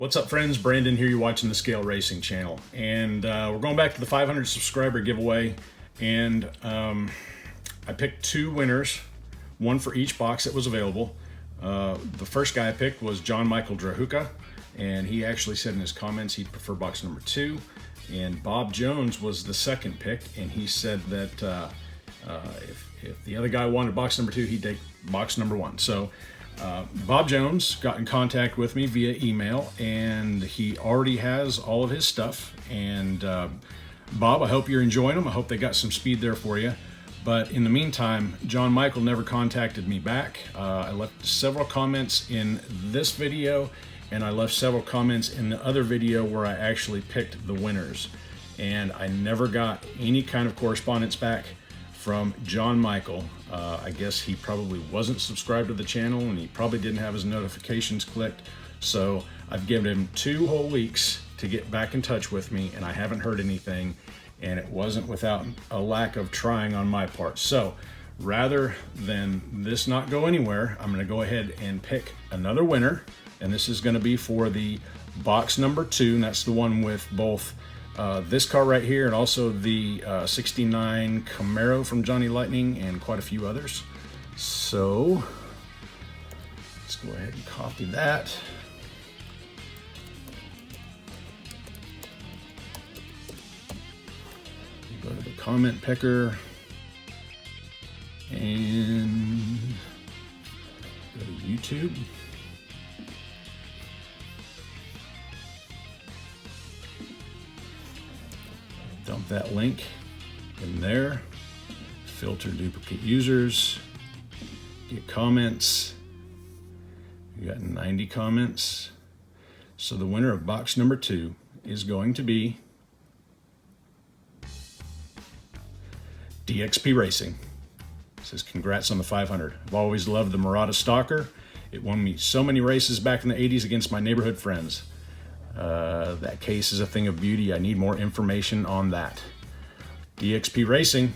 What's up, friends? Brandon here. You're watching the Scale Racing channel, and we're going back to the 500 subscriber giveaway. And I picked two winners, one for each box that was available. The first guy I picked was John Michael Drahuka, and he actually said in his comments he'd prefer box number 2. And Bob Jones was the second pick, and he said that if the other guy wanted box number 2, he'd take box number 1. So Bob Jones got in contact with me via email, and he already has all of his stuff. And Bob, I hope you're enjoying them. I hope they got some speed there for you. But in the meantime, John Michael never contacted me back. I left several comments in this video, and I left several comments in the other video where I actually picked the winners. And I never got any kind of correspondence back from John Michael. I guess he probably wasn't subscribed to the channel, and he probably didn't have his notifications clicked. So I've given him 2 whole weeks to get back in touch with me, and I haven't heard anything. And it wasn't without a lack of trying on my part. So rather than this not go anywhere, I'm gonna go ahead and pick another winner. And this is gonna be for the box number 2, and that's the one with both this car right here and also the 69 Camaro from Johnny Lightning and quite a few others. So let's go ahead and copy that. Go to the comment picker and go to YouTube. Dump that link in there. Filter duplicate users. Get comments. We got 90 comments. So the winner of box number 2 is going to be DXP Racing. It says congrats on the 500. I've always loved the Murata Stalker. It won me so many races back in the 80s against my neighborhood friends. That case is a thing of beauty. I need more information on that. DXP Racing,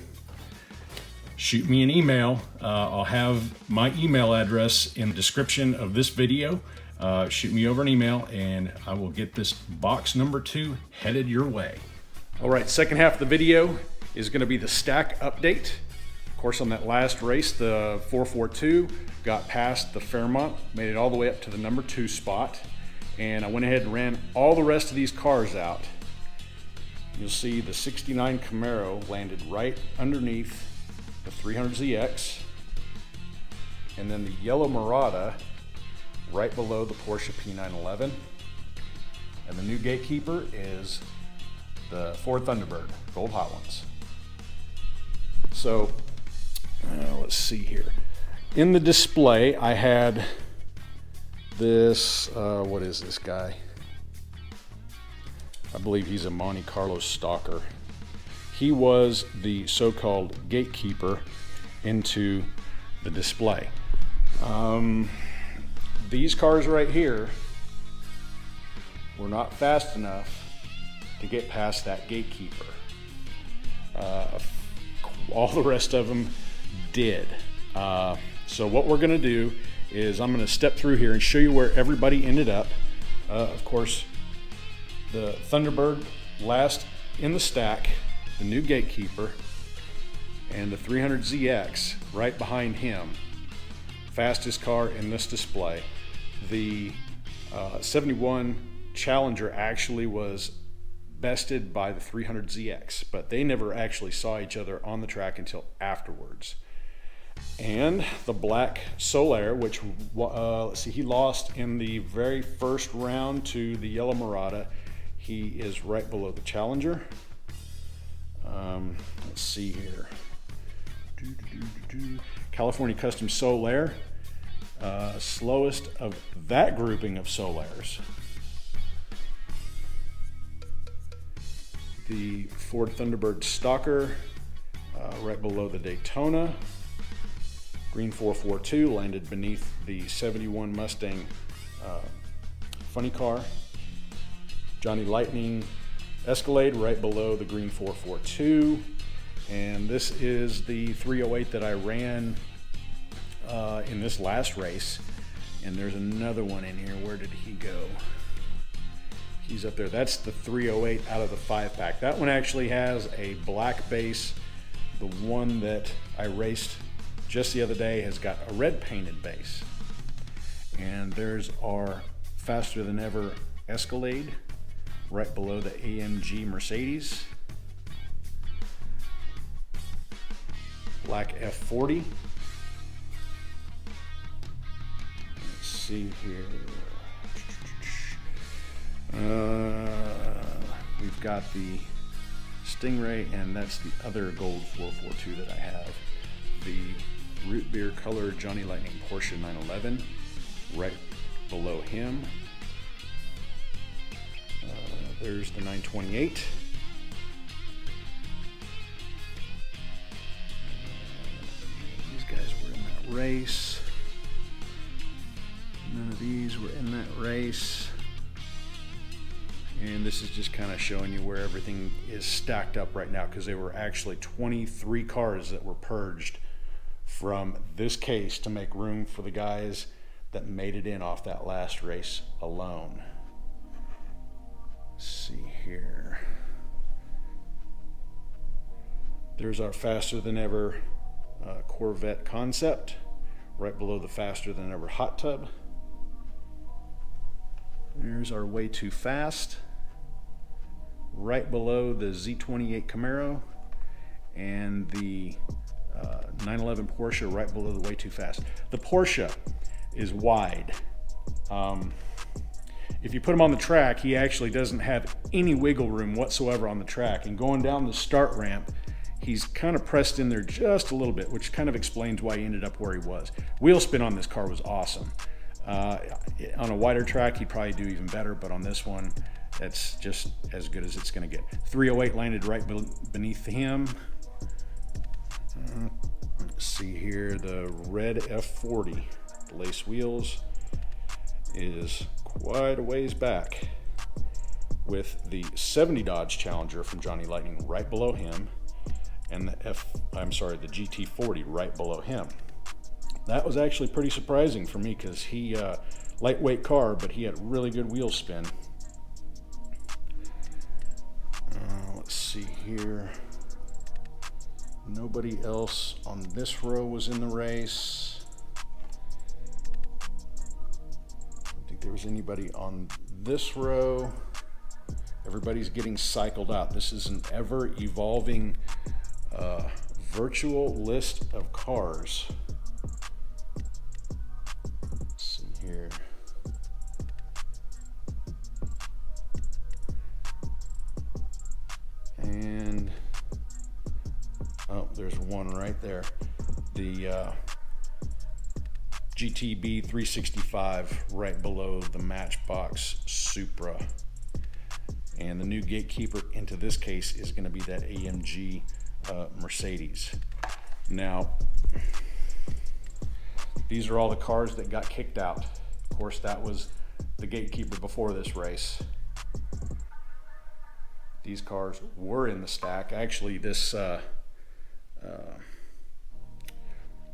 shoot me an email. I'll have my email address in the description of this video. Shoot me over an email and I will get this box number 2 headed your way. All right, second half of the video is going to be the stack update. Of course, on that last race, the 442 got past the Fairmont, made it all the way up to the number 2 spot. And I went ahead and ran all the rest of these cars out. You'll see the 69 Camaro landed right underneath the 300ZX, and then the yellow Murata right below the Porsche P911. And the new gatekeeper is the Ford Thunderbird, Gold Hot Ones. So let's see here. In the display, I had this, what is this guy? I believe he's a Monte Carlo stalker. He was the so-called gatekeeper into the display. These cars right here were not fast enough to get past that gatekeeper. All the rest of them did. So what we're gonna do is I'm going to step through here and show you where everybody ended up. Of course, the Thunderbird last in the stack, the new gatekeeper, and the 300ZX right behind him, fastest car in this display. The 71 Challenger actually was bested by the 300ZX, but they never actually saw each other on the track until afterwards. And the black Solaire, which let's see, he lost in the very first round to the yellow Murata. He is right below the Challenger. Let's see here. California Custom Solaire, slowest of that grouping of Solaires. The Ford Thunderbird Stalker, right below the Daytona. Green 442 landed beneath the 71 Mustang funny car. Johnny Lightning Escalade right below the green 442. And this is the 308 that I ran in this last race. And there's another one in here. Where did he go? He's up there. That's the 308 out of the 5-pack. That one actually has a black base. The one that I raced just the other day has got a red painted base. And there's our Faster Than Ever Escalade right below the AMG Mercedes. Black F40. Let's see here. We've got the Stingray, and that's the other gold 442 that I have. The root beer color Johnny Lightning Porsche 911 right below him. There's the 928. These guys were in that race. None of these were in that race. And this is just kind of showing you where everything is stacked up right now, because there were actually 23 cars that were purged from this case to make room for the guys that made it in off that last race alone. Let's see here. There's our Faster Than Ever Corvette concept right below the Faster Than Ever hot tub. There's our Way Too Fast right below the Z28 Camaro, and the 911 Porsche right below the Way Too Fast. The Porsche is wide. If you put him on the track, he actually doesn't have any wiggle room whatsoever on the track, and going down the start ramp, he's kind of pressed in there just a little bit, which kind of explains why he ended up where he was. Wheel spin on this car was awesome. On a wider track, he'd probably do even better, but on this one, that's just as good as it's going to get. 308 landed right beneath him. Let's see here, the red F40, the lace wheels, is quite a ways back, with the 70 Dodge Challenger from Johnny Lightning right below him, and the GT40 right below him. That was actually pretty surprising for me, because he, lightweight car, but he had really good wheel spin. Let's see here. Nobody else on this row was in the race. I don't think there was anybody on this row. Everybody's getting cycled out. This is an ever evolving virtual list of cars. Here. And oh, there's one right there. The GTB 365 right below the Matchbox Supra. And the new gatekeeper into this case is going to be that AMG Mercedes. Now, these are all the cars that got kicked out. Of course, that was the gatekeeper before this race. These cars were in the stack. Actually, this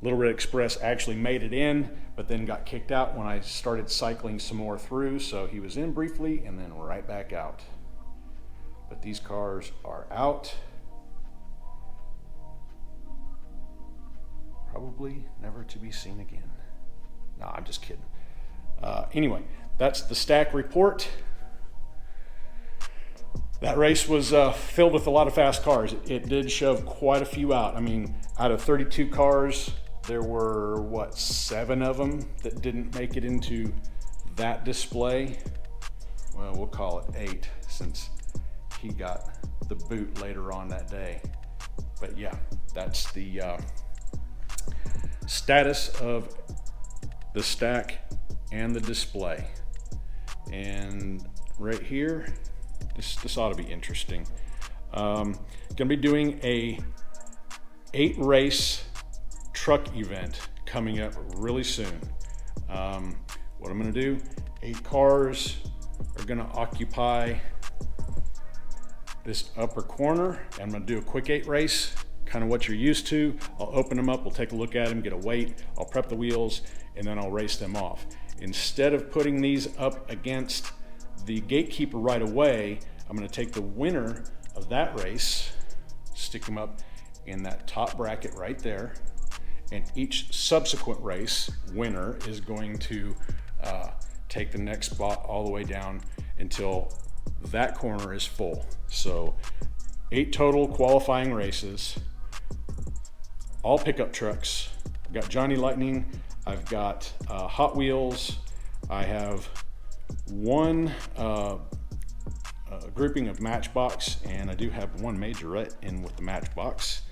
Little Red Express actually made it in, but then got kicked out when I started cycling some more through. So he was in briefly and then right back out. But these cars are out. Probably never to be seen again. No, I'm just kidding. Anyway, that's the stack report. That race was filled with a lot of fast cars. It did shove quite a few out. I mean, out of 32 cars, there were, 7 of them that didn't make it into that display. Well, we'll call it 8, since he got the boot later on that day. But yeah, that's the status of the stack and the display. And right here, this ought to be interesting. Gonna be doing a 8 race truck event coming up really soon. What I'm gonna do, 8 cars are gonna occupy this upper corner. I'm gonna do a quick 8 race, kind of what you're used to. I'll open them up, we'll take a look at them, get a weight, I'll prep the wheels, and then I'll race them off. Instead of putting these up against the gatekeeper right away, I'm going to take the winner of that race, stick him up in that top bracket right there, and each subsequent race winner is going to take the next spot all the way down until that corner is full. So 8 total qualifying races, all pickup trucks. I've got Johnny Lightning, I've got Hot Wheels, I have one grouping of Matchbox, and I do have one Majorette in with the Matchbox.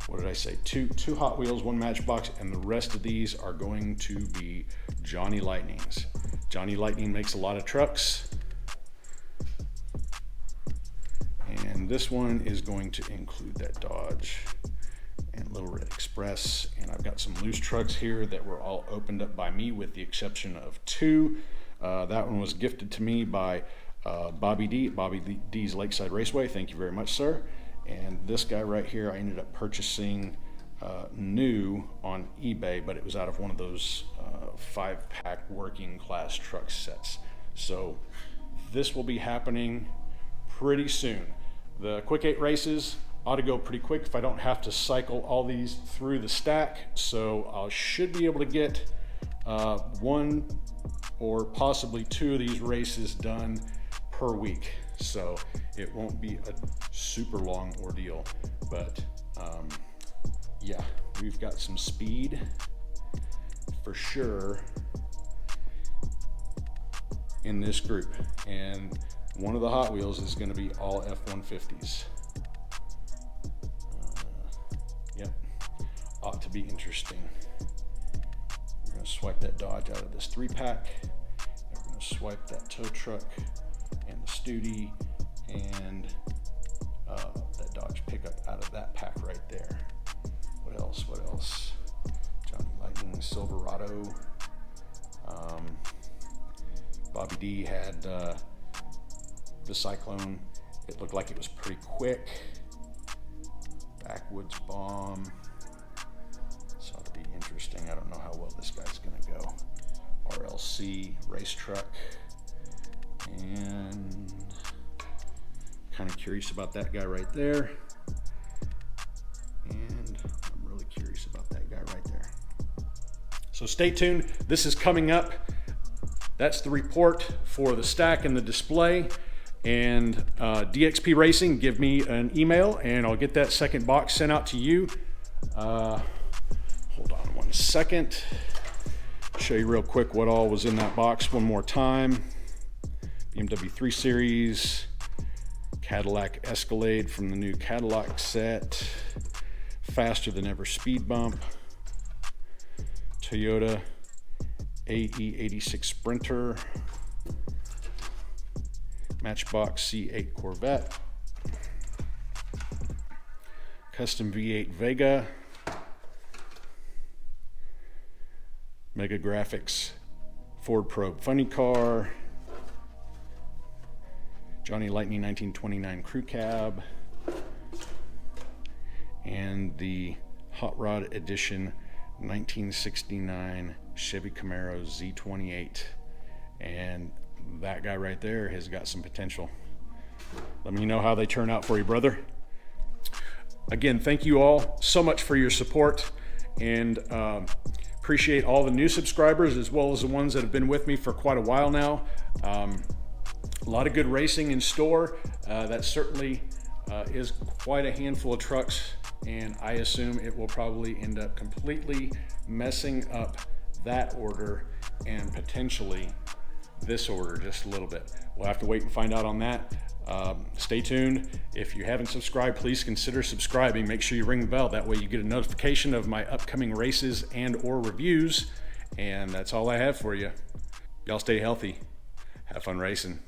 What did I say? Two Hot Wheels, one Matchbox, and the rest of these are going to be Johnny Lightnings. Johnny Lightning makes a lot of trucks, and this one is going to include that Dodge and Little Red Express. And I've got some loose trucks here that were all opened up by me with the exception of 2. That one was gifted to me by Bobby D, Bobby D's Lakeside Raceway. Thank you very much, sir. And this guy right here, I ended up purchasing new on eBay, but it was out of one of those 5-pack working class truck sets. So this will be happening pretty soon. The Quick 8 races ought to go pretty quick if I don't have to cycle all these through the stack. So I should be able to get 1 or possibly 2 of these races done per week. So it won't be a super long ordeal, but yeah, we've got some speed for sure in this group. And one of the Hot Wheels is going to be all F-150s. Yep, ought to be interesting. We're going to swipe that Dodge out of this 3-pack, and we're going to swipe that tow truck and the Studi and that Dodge pickup out of that pack right there. What else? What else? Johnny Lightning, Silverado. Bobby D had the Cyclone. It looked like it was pretty quick. Backwoods Bomb. This ought to be interesting. I don't know how well this guy's going to go. RLC race truck. And kind of curious about that guy right there. And I'm really curious about that guy right there. So stay tuned. This is coming up. That's the report for the stack and the display. And DXP Racing, give me an email and I'll get that second box sent out to you. Hold on one second. Show you real quick what all was in that box one more time. BMW 3 Series, Cadillac Escalade from the new Cadillac set, Faster Than Ever Speed Bump, Toyota AE86 Sprinter, Matchbox C8 Corvette, Custom V8 Vega, Mega Graphics Ford Probe Funny Car, Johnny Lightning 1929 Crew Cab, and the Hot Rod Edition 1969 Chevy Camaro Z28. And that guy right there has got some potential. Let me know how they turn out for you, brother. Again, thank you all so much for your support, and appreciate all the new subscribers as well as the ones that have been with me for quite a while now. A lot of good racing in store. That certainly is quite a handful of trucks, and I assume it will probably end up completely messing up that order and potentially this order just a little bit. We'll have to wait and find out on that. Stay tuned. If you haven't subscribed, please consider subscribing. Make sure you ring the bell. That way you get a notification of my upcoming races and or reviews. And that's all I have for you. Y'all stay healthy. Have fun racing.